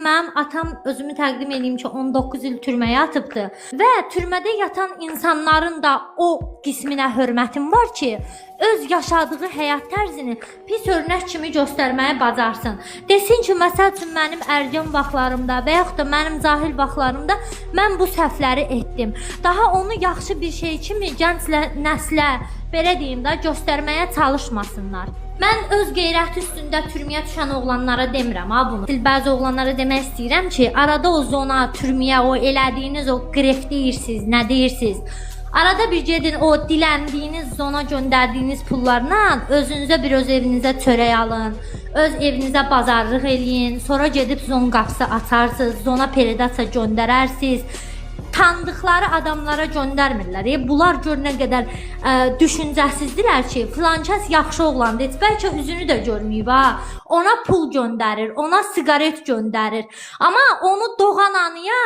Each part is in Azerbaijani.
Mənim atam özümü təqdim edeyim ki, 19 il türməyə atıbdı və türmədə yatan insanların da o qisminə hörmətim var ki, öz yaşadığı həyat tərzini pis örnək kimi göstərməyə bacarsın. Desin ki, məsəl üçün mənim ərgən vaxtlarımda və yaxud da mənim cahil vaxtlarımda mən bu səhvləri etdim. Daha onu yaxşı bir şey kimi gənc nəslə belə deyim də göstərməyə çalışmasınlar. Mən öz qeyrəti üstündə türməyə düşən oğlanlara demirəm ha bunu. Bəzi oğlanlara demək istəyirəm ki, arada o zona, türməyə, o elədiyiniz o qref deyirsiniz, nə deyirsiniz? Arada bir gedin o diləndiyiniz zona göndərdiyiniz pullarla özünüzə bir öz evinizə çörək alın. Öz evinizə bazarlıq eləyin. Sonra gedib zon qapısı açarsınız, zona peredasiya göndərərsiniz. Tanıdıqları adamlara göndərmirlər. Bunlar gör nə qədər düşüncəsizdirlər ki, filan kəs yaxşı oğlandır. Heç bəlkə üzünü də görməyib ha. Ona pul göndərir, ona siqaret göndərir. Amma onu doğan anıya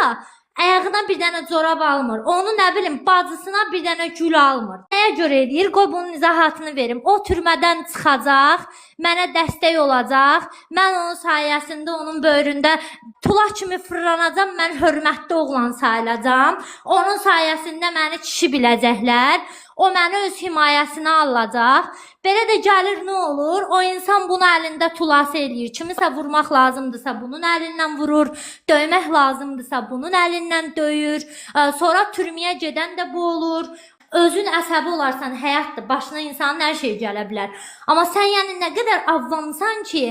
ayağına bir dənə corab almır. Onu nə bilim bacısına bir dənə gül almır. Nəyə görə edir? Qoy bunun izahatını verim. O türmədən çıxacaq, mənə dəstək olacaq. Mən onun sayəsində onun böyründə tula kimi fırlanacam. Mən hörmətli oğlan sayılacam. Onun sayəsində məni kişi biləcəklər. O məni öz himayəsinə alacaq. Belə də gəlir nə olur? O insan bunu əlində tulası eləyir. Kimisə vurmaq lazımdırsa bunun əlindən vurur. Döymək lazımdırsa bunun əlindən döyür. Sonra türməyə gedən də bu olur. Özün əsəbi olarsan, həyatdır. Başına insanın hər şey gələ bilər. Amma sən yəni nə qədər avvamsan ki,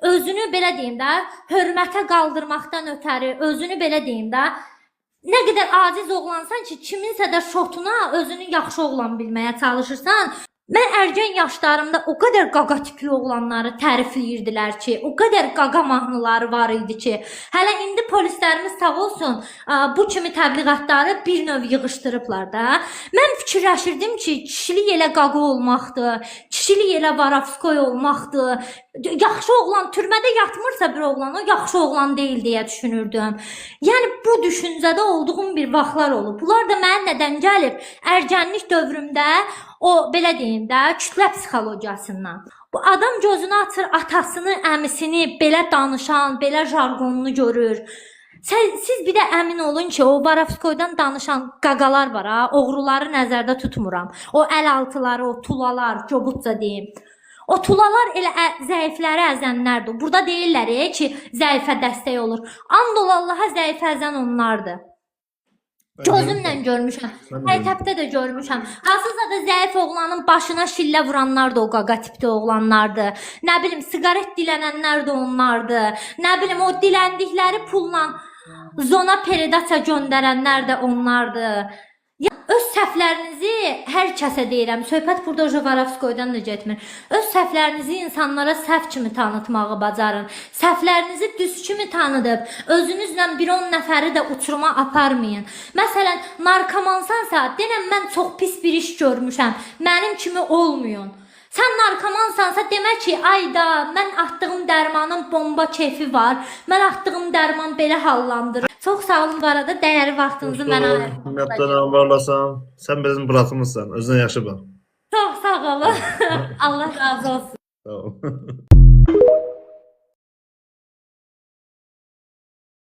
özünü belə deyim də, hörmətə qaldırmaqdan ötəri, özünü belə deyim də, nə qədər aciz oğlansan ki, kiminsə də şotuna özünü yaxşı oğlan bilməyə çalışırsan. Mən ərgən yaşlarımda o qədər qaqa tipli oğlanları tərifləyirdilər ki, o qədər qaqa mahnıları var idi ki, hələ indi polislərimiz sağ olsun bu kimi təbliğatları bir növ yığışdırıblar da. Mən fikirləşirdim ki, kişilik elə qaqa olmaqdır, kişilik elə varavskoy olmaqdır. Yaxşı oğlan türmədə yatmırsa bir oğlan, o yaxşı oğlan deyil deyə düşünürdüm. Yəni bu düşüncədə olduğum bir vaxtlar olub. Bunlar da mənə nədən gəlib? Ərgənlik dövrümdə o belə deyim də, kütlə psixologiyasından. Bu adam gözünü açır, atasını, əmisini belə danışan, belə jargonunu görür. Siz bir də əmin olun ki, o varavskoydan danışan qaqalar var ha, oğruları nəzərdə tutmuram. O əl altıları, o tulalar, cobutca deyim. O tulalar elə zəifləri əzənlərdir. Burada deyirlər ki, zəifə dəstək olur. And ol Allaha zəifə əzən onlardır. Gözümlə görmüşəm. Həyətdə də görmüşəm. Hansısa da zəif oğlanın başına şillə vuranlar da o qaqa tipli oğlanlardır. Nə bilim, siqaret dilənənlər də onlardır. Nə bilim, o diləndikləri pulla zona peredasiya göndərənlər də onlardır. Ya, öz səhvlərinizi hər kəsə deyirəm. Söhbət burada Varavskoydan da getmir. Öz səhvlərinizi insanlara səhv kimi tanıtmağı bacarın. Səhvlərinizi düz kimi tanıdıb, özünüzlə bir 10 nəfəri də uçuruma aparmayın. Məsələn, narkomansansa, denəm mən çox pis bir iş görmüşəm. Mənim kimi olmayın. Sən narkomansansa demək ki, ayda mən atdığım dərmanın bomba keyfi var. Mən atdığım dərman belə hallandırır. Çox sağ olun bu arada, dəyəri vaxtınızı mənə ayırdınız. Ümumiyyətlə varlasan, sən bizim bıratımızsan, özünə yaxşı bax. Çox sağ olun. Allah razı olsun. Sağ ol.